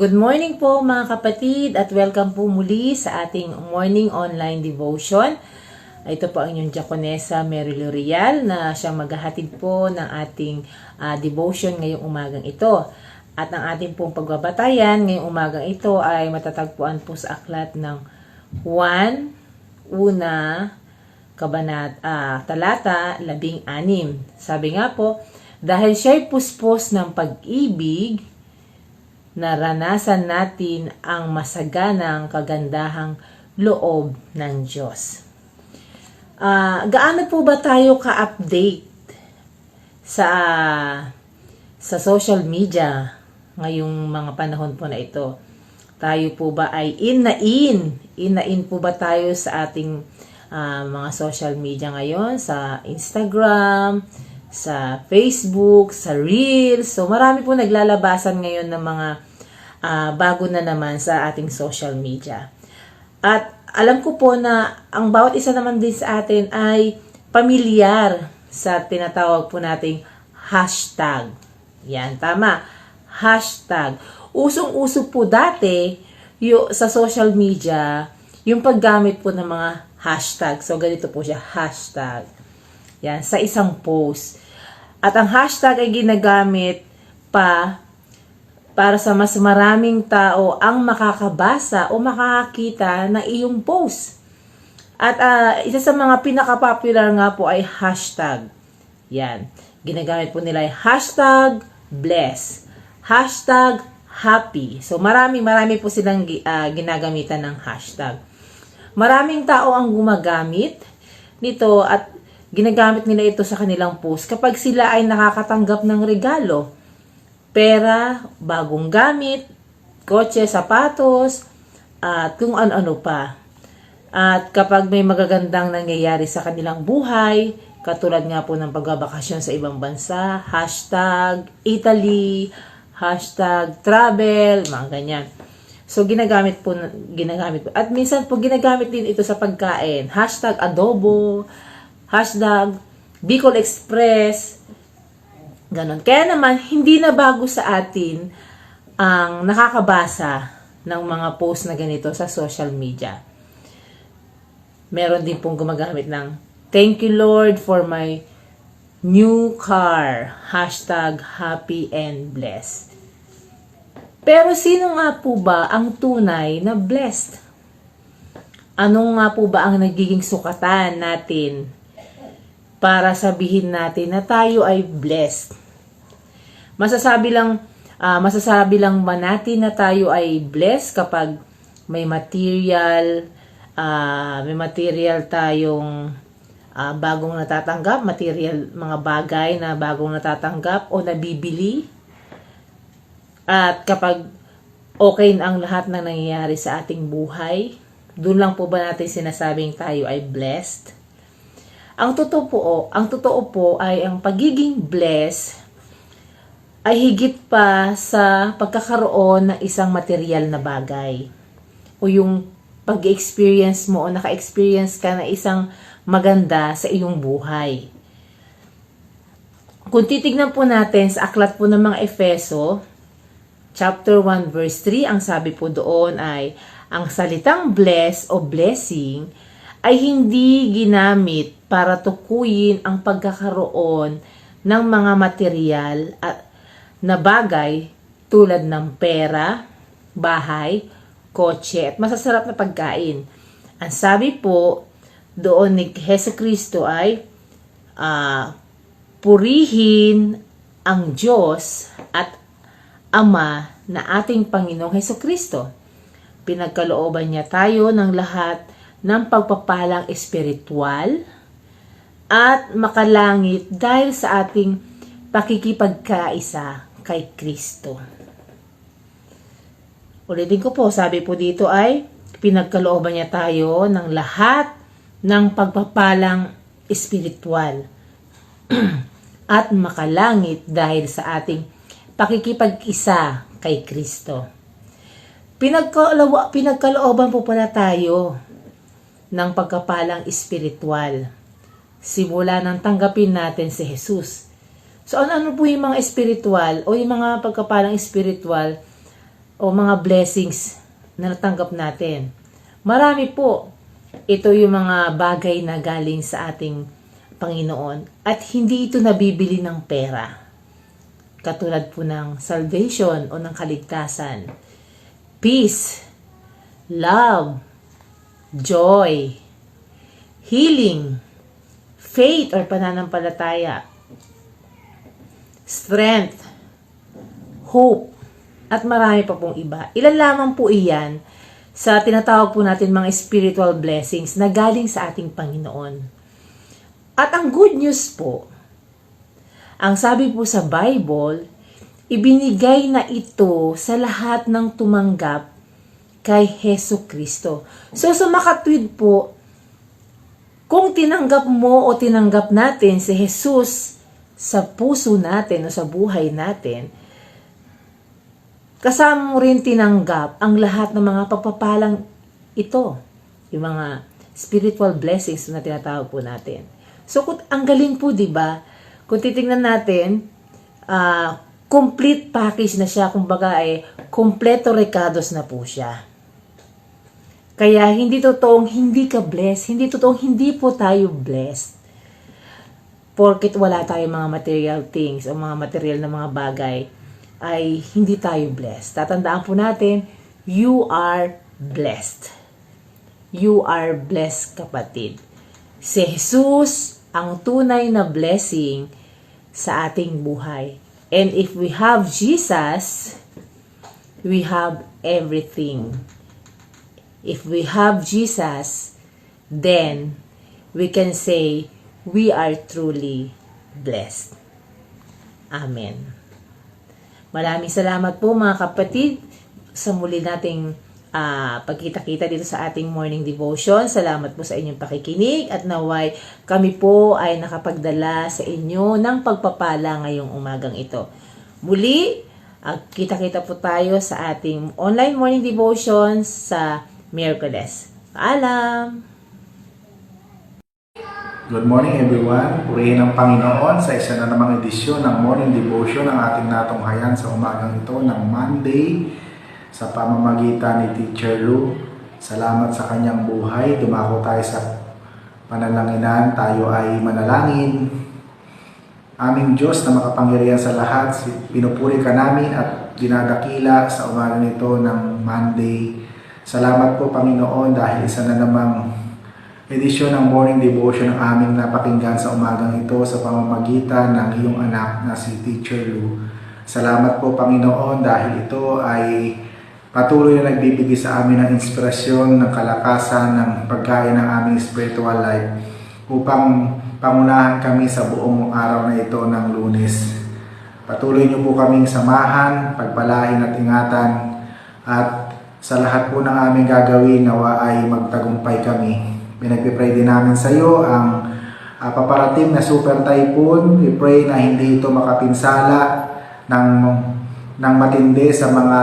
Good morning po mga kapatid at welcome po muli sa ating morning online devotion. Ito po ang inyong Diakonessa Mary L'Oreal na siyang maghahatid po ng ating devotion ngayong umagang ito. At ang ating pong pagbabatayan ngayong umagang ito ay matatagpuan po sa aklat ng Juan, talata 16. Sabi nga po, dahil siya'y puspos ng pag-ibig, naranasan natin ang masaganang kagandahang loob ng Diyos. Gaano po ba tayo ka-update sa social media ngayong mga panahon po na ito? Tayo po ba ay in na in po ba tayo sa ating mga social media ngayon, sa Instagram, sa Facebook, sa Reels? So marami po naglalabasan ngayon ng mga bago na naman sa ating social media. At alam ko po na ang bawat isa naman din sa atin ay pamilyar sa tinatawag po nating hashtag. Yan, tama. Hashtag. Usong-uso po dati sa social media yung paggamit po ng mga hashtag. So ganito po siya, hashtag. Yan, sa isang post. At ang hashtag ay ginagamit para sa mas maraming tao ang makakabasa o makakakita ng iyong post. At isa sa mga pinaka-popular nga po ay hashtag. Yan. Ginagamit po nila ay hashtag bless, hashtag happy. So marami po silang ginagamitan ng hashtag. Maraming tao ang gumagamit nito at ginagamit nila ito sa kanilang post kapag sila ay nakakatanggap ng regalo. Pera, bagong gamit, kotse, sapatos, at kung ano-ano pa. At kapag may magagandang nangyayari sa kanilang buhay, katulad nga po ng pagbabakasyon sa ibang bansa, hashtag Italy, hashtag travel, mga ganyan. So, ginagamit po. At minsan po, ginagamit din ito sa pagkain. Hashtag adobo, hashtag Bicol Express, ganon. Kaya naman, hindi na bago sa atin ang nakakabasa ng mga post na ganito sa social media. Meron din pong gumagamit ng thank you Lord for my new car, hashtag happy and blessed. Pero sino nga po ba ang tunay na blessed? Ano nga po ba ang nagiging sukatan natin para sabihin natin na tayo ay blessed? Masasabi lang ba natin na tayo ay blessed kapag may material tayong bagong natatanggap, mga bagay na bagong natatanggap o nabibili? At kapag okay na ang lahat ng nangyayari sa ating buhay, doon lang po ba natin sinasabing tayo ay blessed? Ang totoo po ay ang pagiging blessed ay higit pa sa pagkakaroon ng isang material na bagay o yung pag-experience mo o naka-experience ka na isang maganda sa iyong buhay. Kung titignan po natin sa aklat po ng mga Efeso, chapter 1 verse 3, ang sabi po doon ay, ang salitang bless o blessing ay hindi ginamit para tukuyin ang pagkakaroon ng mga material at na bagay tulad ng pera, bahay, kotse at masasarap na pagkain. Ang sabi po doon ni Jesucristo ay purihin ang Diyos at Ama na ating Panginoong Jesucristo. Pinagkalooban niya tayo ng lahat ng pagpapalang espiritual at makalangit dahil sa ating pakikipagkaisa kay Kristo. Ulitin ko po, sabi po dito ay pinagkalooban niya tayo ng lahat ng pagpapalang espiritual at makalangit dahil sa ating pakikipag-isa kay Kristo. Pinagkalooban po pala tayo ng pagpapalang espiritual simula nang tanggapin natin si Jesus. So, ano po yung mga espiritual o yung mga pagkapalang espiritual o mga blessings na natanggap natin. Marami po. Ito yung mga bagay na galing sa ating Panginoon at hindi ito nabibili ng pera. Katulad po ng salvation o ng kaligtasan. Peace, love, joy, healing, faith or pananampalataya, strength, hope, at marami pa pong iba. Ilan lamang po iyan sa tinatawag po natin mga spiritual blessings na galing sa ating Panginoon. At ang good news po, ang sabi po sa Bible, ibinigay na ito sa lahat ng tumanggap kay Hesus Kristo. So sa makatwid po, kung tinanggap mo o tinanggap natin si Jesus sa puso natin o sa buhay natin, kasama mo rin tinanggap ang lahat ng mga pagpapalang ito, yung mga spiritual blessings na tinatawag po natin. So, ang galing po, di ba? Kung titingnan natin, complete package na siya, kumbaga kompleto recados na po siya. Kaya hindi totoong hindi ka blessed, hindi totoong hindi po tayo blessed. Porket wala tayong mga material things o mga material na mga bagay, ay hindi tayo blessed. Tatandaan po natin, you are blessed. You are blessed, kapatid. Si Jesus ang tunay na blessing sa ating buhay. And if we have Jesus, we have everything. If we have Jesus, then we can say we are truly blessed. Amen. Maraming salamat po mga kapatid sa muli nating pagkita-kita dito sa ating morning devotion. Salamat po sa inyong pakikinig at naway kami po ay nakapagdala sa inyo ng pagpapala ngayong umagang ito. Muli, kita-kita po tayo sa ating online morning devotion sa Miyerkules. Paalam! Good morning everyone. Purihin ang Panginoon sa isa na namang edisyon ng Morning Devotion ng ating natunghayan sa umagang ito ng Monday sa pamamagitan ni Teacher Lou. Salamat sa kanyang buhay. Dumako tayo sa panalanginan. Tayo ay manalangin. Aming Diyos na makapangyarihan sa lahat, pinupuri ka namin at dinadakila sa umagang ito ng Monday. Salamat po Panginoon dahil isa na namang edisyon ng Morning Devotion ng aming napakinggan sa umagang ito sa pamamagitan ng iyong anak na si Teacher Lou. Salamat po Panginoon dahil ito ay patuloy na nagbibigay sa amin ng inspirasyon, ng kalakasan, ng pagkain ng aming spiritual life upang pangunahan kami sa buong araw na ito ng Lunes. Patuloy niyo po kaming samahan, pagpalain at ingatan at sa lahat po ng aming gagawin nawa ay magtagumpay kami. Pinagpipray din namin sa iyo ang paparating na super typhoon. We pray na hindi ito makapinsala ng matindi sa mga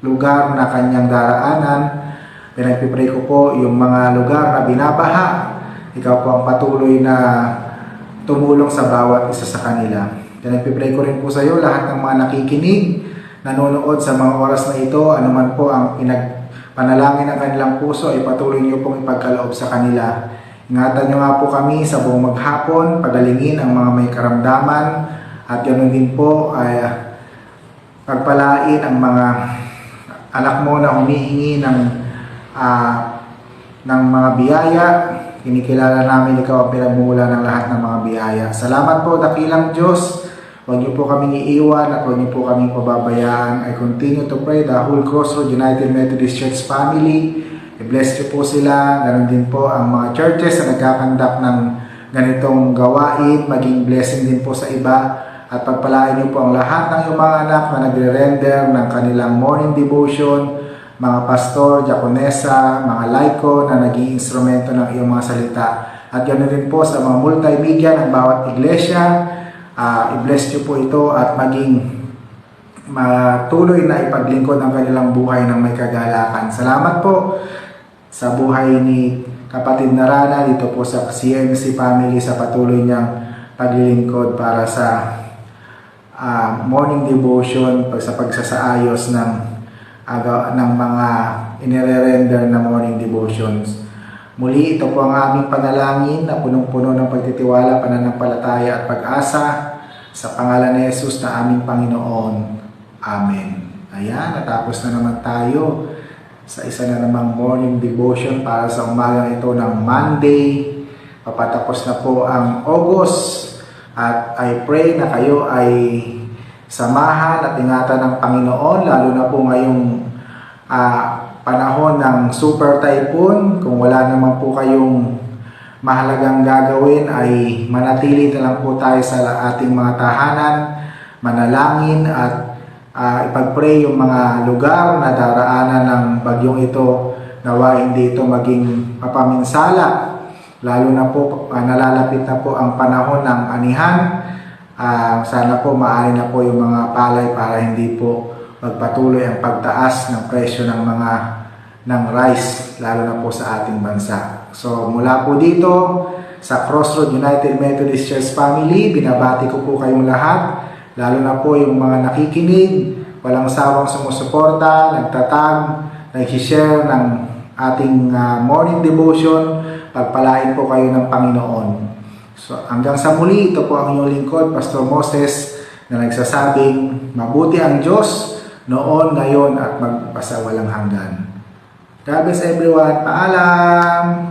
lugar na kanyang daraanan. Pinagpipray ko po yung mga lugar na binabaha. Ikaw po ang patuloy na tumulong sa bawat isa sa kanila. Pinagpipray ko rin po sa iyo lahat ng mga nakikinig, nanonood sa mga oras na ito, anuman po ang panalangin ng kanilang puso ay patuloy niyo pong ipagkaloob sa kanila. Ingatan niyo nga po kami sa buong maghapon, pagalingin ang mga may karamdaman at ganoon din po ay pagpalain ang mga anak mo na humihingi ng mga biyaya. Kinikilala namin ikaw ang pinagmumula ng lahat ng mga biyaya. Salamat po dakilang Diyos. Huwag niyo po kaming iiwan at huwag niyo po kaming pababayaan. I continue to pray the whole Crossroad United Methodist Church family. I-bless niyo po sila. Ganon din po ang mga churches na nagkakandak ng ganitong gawain. Maging blessing din po sa iba. At pagpalain niyo po ang lahat ng iyong mga anak na nagre-render ng kanilang morning devotion. Mga pastor, diakonesa, mga laiko na naging instrumento ng iyong mga salita. At ganon din po sa mga multimedia ng bawat iglesia. I-bless nyo po ito at maging matuloy na ipaglingkod ang kanilang buhay ng may kagalakan. Salamat po sa buhay ni kapatid Narana dito po sa CMC family sa patuloy niyang paglilingkod para sa morning devotion sa pagsasaayos ng ng mga inire-render na morning devotions. Muli, ito po ang aming panalangin na punong-puno ng pagtitiwala, pananampalataya at pag-asa sa pangalan ni Jesus na aming Panginoon. Amen. Ayan, natapos na naman tayo sa isa na namang morning devotion para sa umagang ito ng Monday. Papatapos na po ang August at I pray na kayo ay samahan at ingatan ng Panginoon, lalo na po ngayong panahon ng super typhoon. Kung wala naman po kayong mahalagang gagawin, ay manatili na lang po tayo sa ating mga tahanan, manalangin at ipag-pray yung mga lugar na daraanan ng bagyong ito, nawa hindi ito maging mapaminsala, lalo na po nalalapit na po ang panahon ng anihan. Sana po maaari na po yung mga palay para hindi po magpatuloy ang pagtaas ng presyo ng rice, lalo na po sa ating bansa. So mula po dito sa Crossroad United Methodist Church Family, binabati ko po kayong lahat, lalo na po yung mga nakikinig, walang sawang sumusuporta, nagtatag, nag-share ng ating morning devotion. Pagpalain po kayo ng Panginoon. So hanggang sa muli, ito po ang inyong lingkod, Pastor Moses, na nagsasabing mabuti ang Diyos noon, ngayon at magpasawalang hanggan. God bless everyone. Paalam!